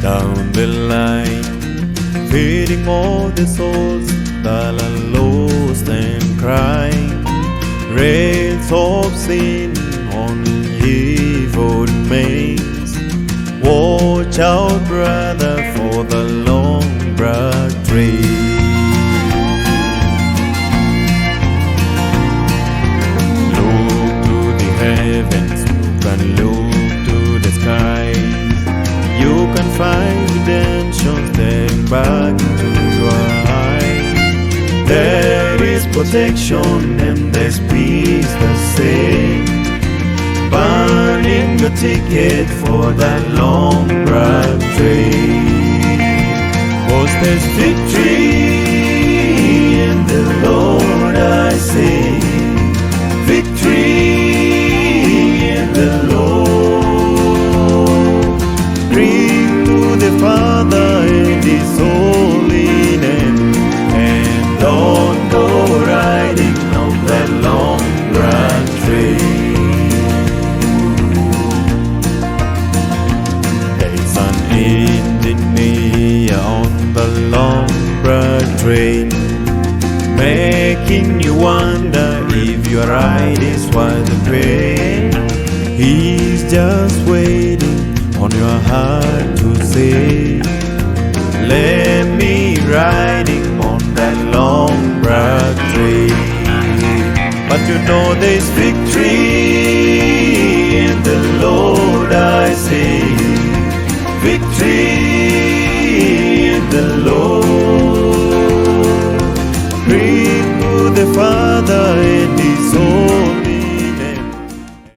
down the line, feeding all the souls that are lost and crying. Rails of sin on evil remains. Watch out, brother, for the long broad trail. Look to the heavens, you can look to the skies. You can find redemption staring back into your eyes. There is protection and there's peace the same. Burning the ticket for that long broad trail. 'Cause there's victory in the Lord, I say. Victory in the Lord. Bring to the Father in His holy name, and don't go riding on that long broad trail. There's an engineer on the long broad trail, making you wonder if your ride is worth the pain. He's just waiting on your heart to say, let me riding on that long broad trail. But you know there's victory